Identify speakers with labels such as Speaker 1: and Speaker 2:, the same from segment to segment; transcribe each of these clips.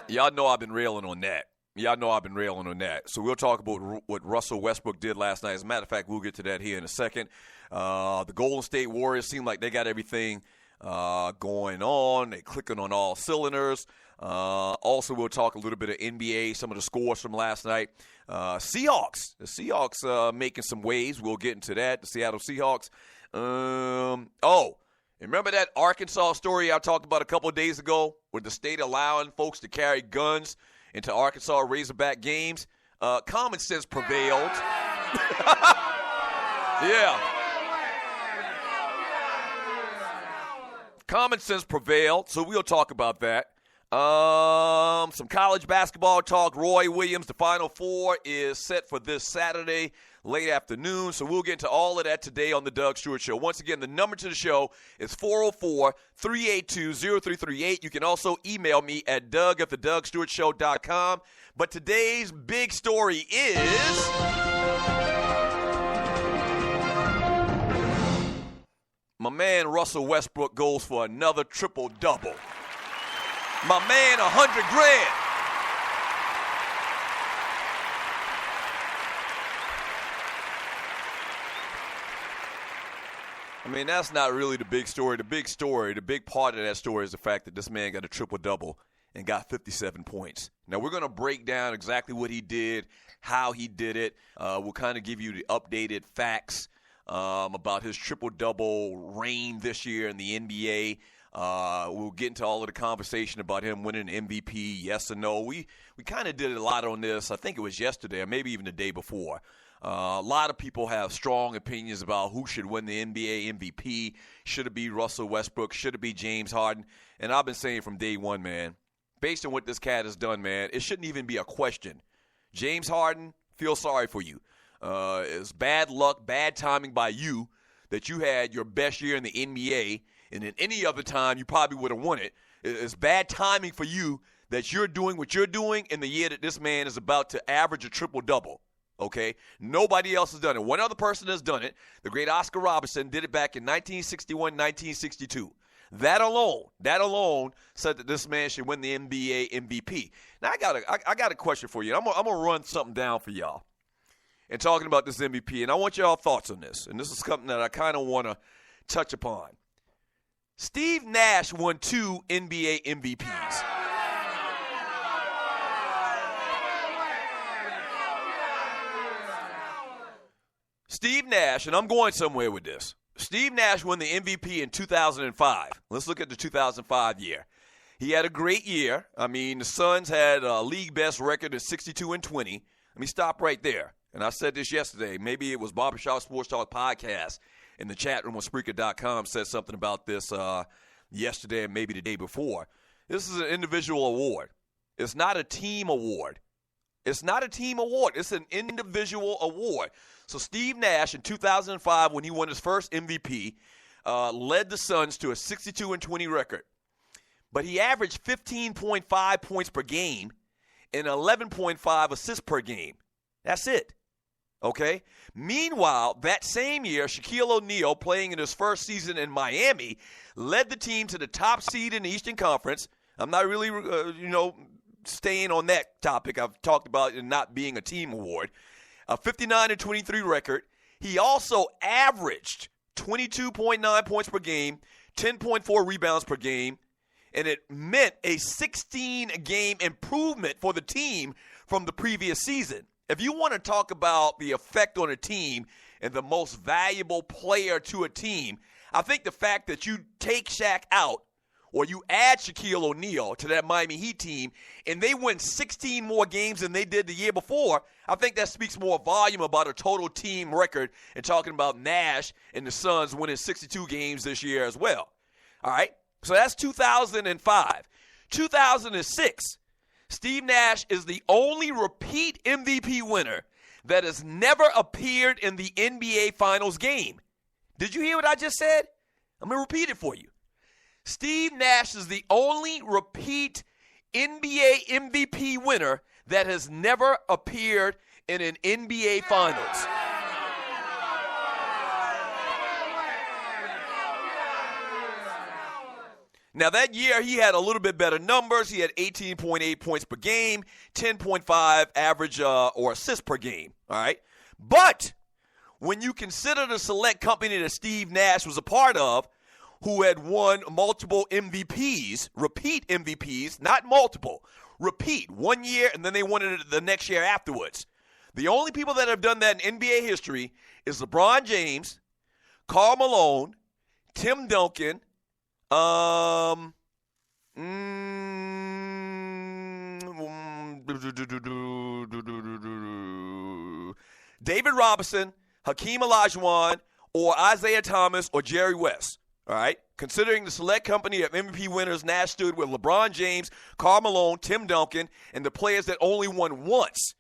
Speaker 1: Y'all know I've been railing on that. So we'll talk about what Russell Westbrook did last night. As a matter of fact, we'll get to that here in a second. The Golden State Warriors seem like they got everything going on. They're clicking on all cylinders. Also, we'll talk a little bit of NBA, some of the scores from last night. The Seahawks making some waves. We'll get into that. The Seattle Seahawks. Remember that Arkansas story I talked about a couple of days ago with the state allowing folks to carry guns into Arkansas Razorback games? Common sense prevailed. Yeah. Common sense prevailed, so we'll talk about that. Some college basketball talk. Roy Williams, the Final Four is set for this Saturday, late afternoon. So we'll get into all of that today on the Doug Stewart Show. Once again, the number to the show is 404-382-0338. You can also email me at doug@thedougstewartshow.com. But today's big story is my man Russell Westbrook goes for another triple-double. My man, $100,000. I mean, that's not really the big story. The big part of that story is the fact that this man got a triple-double and got 57 points. Now, we're going to break down exactly what he did, how he did it. We'll kind of give you the updated facts about his triple-double reign this year in the NBA. We'll get into all of the conversation about him winning MVP, yes or no. We kind of did a lot on this. I think it was yesterday or maybe even the day before. A lot of people have strong opinions about who should win the NBA MVP. Should it be Russell Westbrook? Should it be James Harden? And I've been saying from day one, man, based on what this cat has done, man, it shouldn't even be a question. James Harden, feel sorry for you. It's bad luck, bad timing by you that you had your best year in the NBA, and in any other time you probably would have won it. It's bad timing for you that you're doing what you're doing in the year that this man is about to average a triple-double. Okay? Nobody else has done it. One other person has done it. The great Oscar Robertson did it back in 1961, 1962. That alone said that this man should win the NBA MVP. Now, I got a question for you. I'm gonna run something down for y'all and talking about this MVP, and I want y'all thoughts on this. And this is something that I kind of want to touch upon. Steve Nash won 2 NBA MVPs. Steve Nash, and I'm going somewhere with this. Steve Nash won the MVP in 2005. Let's look at the 2005 year. He had a great year. I mean, the Suns had a league best record of 62-20. Let me stop right there. And I said this yesterday. Maybe it was Barbershop Sports Talk podcast in the chat room on Spreaker.com said something about this yesterday and maybe the day before. This is an individual award. It's not a team award. It's an individual award. So Steve Nash in 2005, when he won his first MVP, led the Suns to a 62-20 record. But he averaged 15.5 points per game and 11.5 assists per game. That's it. Okay? Meanwhile, that same year, Shaquille O'Neal, playing in his first season in Miami, led the team to the top seed in the Eastern Conference. I'm not really, staying on that topic. I've talked about it not being a team award. A 59-23 record. He also averaged 22.9 points per game, 10.4 rebounds per game, and it meant a 16-game improvement for the team from the previous season. If you want to talk about the effect on a team and the most valuable player to a team, I think the fact that you take Shaq out or you add Shaquille O'Neal to that Miami Heat team and they win 16 more games than they did the year before, I think that speaks more volume about a total team record and talking about Nash and the Suns winning 62 games this year as well. All right? So that's 2005. 2006, Steve Nash is the only repeat MVP winner that has never appeared in the NBA Finals game. Did you hear what I just said? I'm going to repeat it for you. Steve Nash is the only repeat NBA MVP winner that has never appeared in an NBA Finals. Now, that year, he had a little bit better numbers. He had 18.8 points per game, 10.5 average or assists per game, all right? But when you consider the select company that Steve Nash was a part of, who had won multiple MVPs, repeat MVPs, not multiple, repeat, 1 year, and then they won it the next year afterwards. The only people that have done that in NBA history is LeBron James, Karl Malone, Tim Duncan, David Robinson, Hakeem Olajuwon, or Isaiah Thomas, or Jerry West. All right? Considering the select company of MVP winners, Nash stood with LeBron James, Karl Malone, Tim Duncan, and the players that only won once.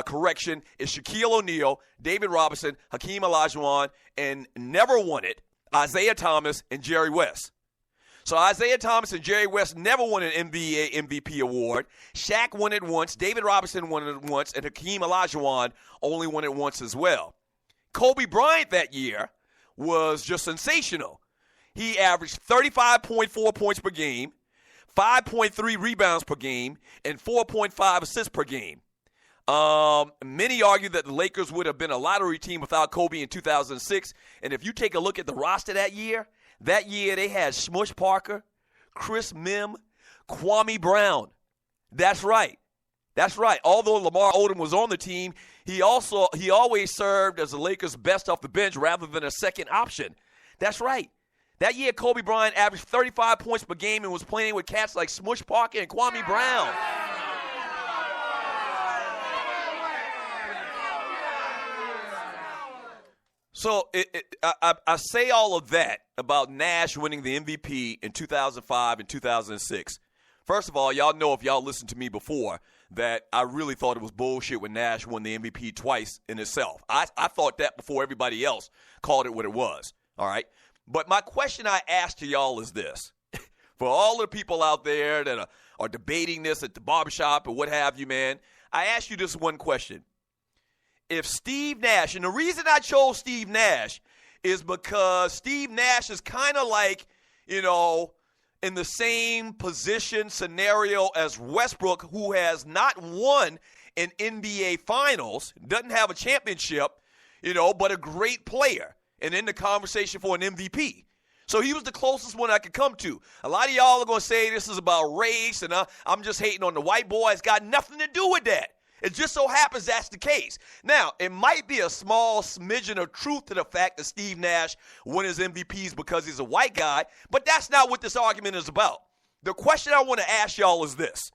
Speaker 1: Correction is Shaquille O'Neal, David Robinson, Hakeem Olajuwon, and never won it, Isaiah Thomas and Jerry West. So Isaiah Thomas and Jerry West never won an NBA MVP award. Shaq won it once, David Robinson won it once, and Hakeem Olajuwon only won it once as well. Kobe Bryant that year was just sensational. He averaged 35.4 points per game, 5.3 rebounds per game, and 4.5 assists per game. Many argue that the Lakers would have been a lottery team without Kobe in 2006. And if you take a look at the roster that year they had Smush Parker, Chris Mim, Kwame Brown. That's right. Although Lamar Odom was on the team, he always served as the Lakers' best off the bench rather than a second option. That's right. That year, Kobe Bryant averaged 35 points per game and was playing with cats like Smush Parker and Kwame Brown. So I say all of that about Nash winning the MVP in 2005 and 2006. First of all, y'all know if y'all listened to me before that I really thought it was bullshit when Nash won the MVP twice in itself. I thought that before everybody else called it what it was, all right? But my question I ask to y'all is this. For all the people out there that are debating this at the barbershop or what have you, man, I ask you this one question. If Steve Nash, and the reason I chose Steve Nash is because Steve Nash is kind of like, in the same position scenario as Westbrook, who has not won an NBA Finals, doesn't have a championship, but a great player, and in the conversation for an MVP. So he was the closest one I could come to. A lot of y'all are going to say this is about race, and I'm just hating on the white boy. It's got nothing to do with that. It just so happens that's the case. Now, it might be a small smidgen of truth to the fact that Steve Nash won his MVPs because he's a white guy, but that's not what this argument is about. The question I want to ask y'all is this.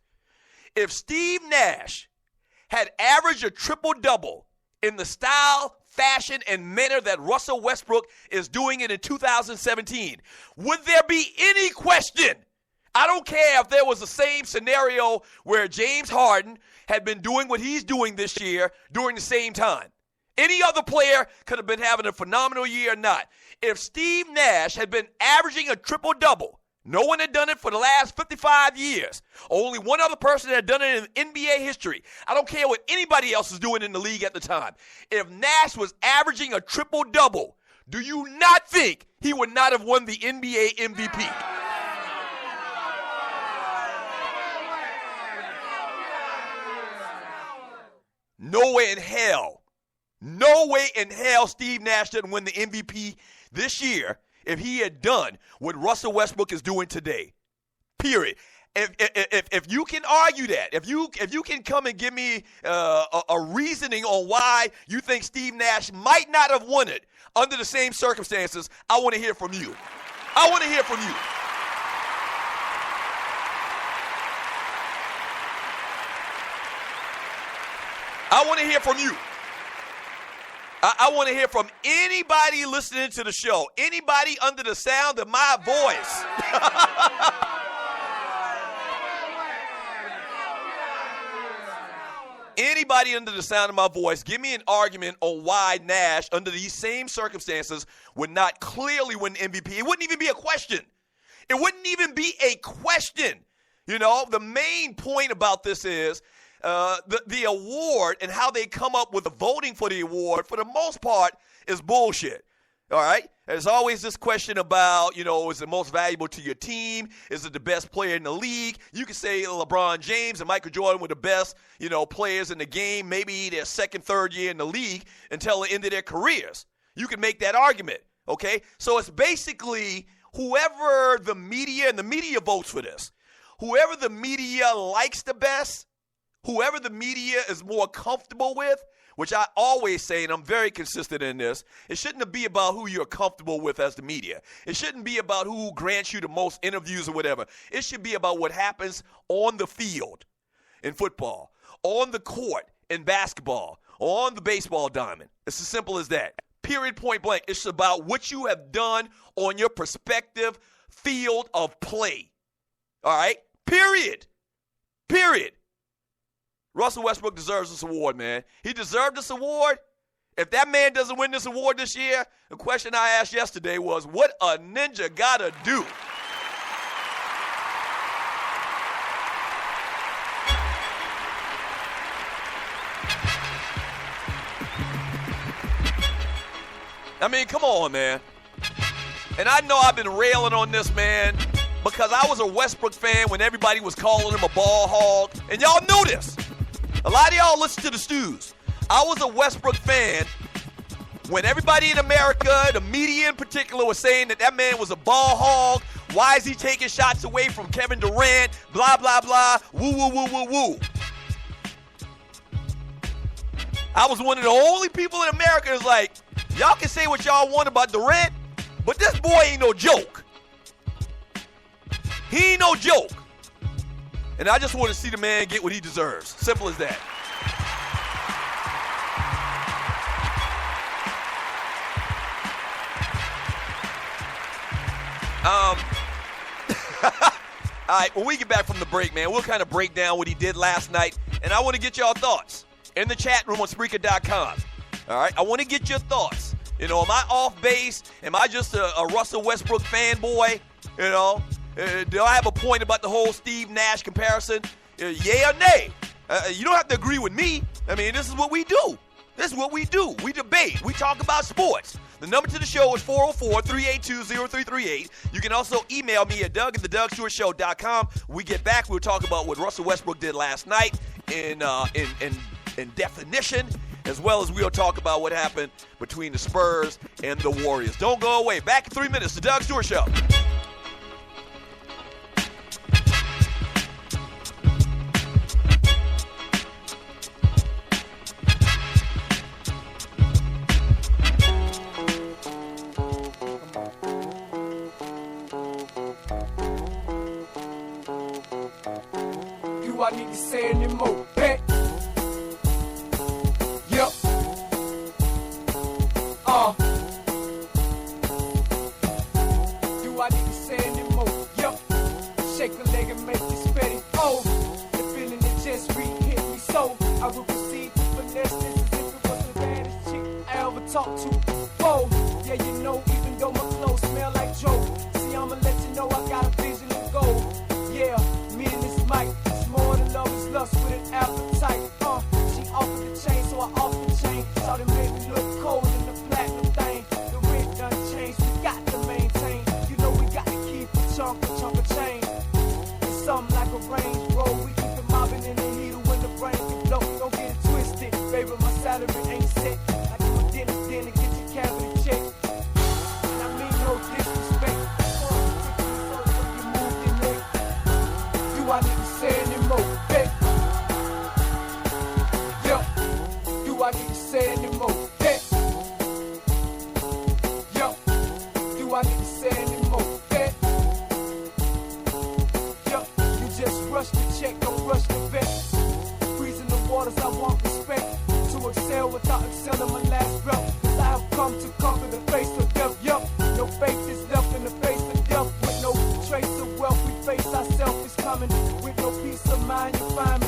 Speaker 1: If Steve Nash had averaged a triple-double in the style, fashion, and manner that Russell Westbrook is doing it in 2017, would there be any question? I don't care if there was the same scenario where James Harden had been doing what he's doing this year during the same time. Any other player could have been having a phenomenal year or not. If Steve Nash had been averaging a triple-double, no one had done it for the last 55 years. Only one other person had done it in NBA history. I don't care what anybody else is doing in the league at the time. If Nash was averaging a triple-double, do you not think he would not have won the NBA MVP? No way in hell. No way in hell Steve Nash didn't win the MVP this year if he had done what Russell Westbrook is doing today. Period. If you can argue that, if you can come and give me a reasoning on why you think Steve Nash might not have won it under the same circumstances, I want to hear from you. I want to hear from you. I want to hear from you. I want to hear from anybody listening to the show, anybody under the sound of my voice. Anybody under the sound of my voice, give me an argument on why Nash, under these same circumstances, would not clearly win MVP. It wouldn't even be a question. It wouldn't even be a question. The main point about this is the award and how they come up with the voting for the award, for the most part, is bullshit. All right? There's always this question about, is it most valuable to your team? Is it the best player in the league? You could say LeBron James and Michael Jordan were the best, players in the game, maybe their second, third year in the league until the end of their careers. You can make that argument, okay? So it's basically whoever the media, and the media votes for this, whoever the media likes the best, whoever the media is more comfortable with, which I always say, and I'm very consistent in this, it shouldn't be about who you're comfortable with as the media. It shouldn't be about who grants you the most interviews or whatever. It should be about what happens on the field in football, on the court in basketball, on the baseball diamond. It's as simple as that. Period, point blank. It's about what you have done on your prospective field of play. All right? Period. Russell Westbrook deserves this award, man. He deserved this award. If that man doesn't win this award this year, the question I asked yesterday was, what a ninja gotta do? I mean, come on, man. And I know I've been railing on this, man, because I was a Westbrook fan when everybody was calling him a ball hog. And y'all knew this. A lot of y'all listen to the stews. I was a Westbrook fan when everybody in America, the media in particular, was saying that man was a ball hog. Why is he taking shots away from Kevin Durant? Blah, blah, blah. Woo, woo, woo, woo, woo. I was one of the only people in America that's like, y'all can say what y'all want about Durant, but this boy ain't no joke. He ain't no joke. And I just want to see the man get what he deserves. Simple as that. All right, when we get back from the break, man, we'll kind of break down what he did last night. And I want to get y'all thoughts in the chat room on Spreaker.com. All right, I want to get your thoughts. Am I off base? Am I just a Russell Westbrook fanboy? Do I have a point about the whole Steve Nash comparison? Yay or nay? You don't have to agree with me. I mean, this is what we do. We debate. We talk about sports. The number to the show is 404-382-0338. You can also email me at Doug@theDougStewartShow.com. When we get back, we'll talk about what Russell Westbrook did last night in definition, as well as we'll talk about what happened between the Spurs and the Warriors. Don't go away. Back in 3 minutes. The Doug Stewart Show.
Speaker 2: I need to say anymore, bet. Yep. Do I need to say anymore? Yep. Shake a leg and make it steady. Oh, the feeling that just re-hit me so I will proceed to finesse this as if it was the baddest chick I ever talked to. Whoa, yeah, even though my clothes smell like Joe, see, I'ma let you know I got a vision of gold. Yeah, me and this mic. More than love is lust with an appetite. She offered the chain, so I offered the chain. Thought it made me look cold in the platinum thing. The rent done changed, we got to maintain. We got to keep a chunk of chain. It's something like a Range Rover. We keep it mobbing in the heater when the brain can blow. Don't get it twisted, baby. My salary ain't set. Like I'm a dentist, then to get your cavity checked. And I mean no disrespect. You move your neck. Do I need to say anymore? Bet. Yo, do I need to say anymore? Bet. Yo, do I need to say anymore? Bet. Yo, you just rush the check, don't rush the bet. Freezing the waters, I want respect. To excel without excelling my last breath. Cause I have come to conquer the face of death. Yup, no faith is left in the face of death. With no trace of wealth, we face ourselves is coming. With no peace of mind, you find me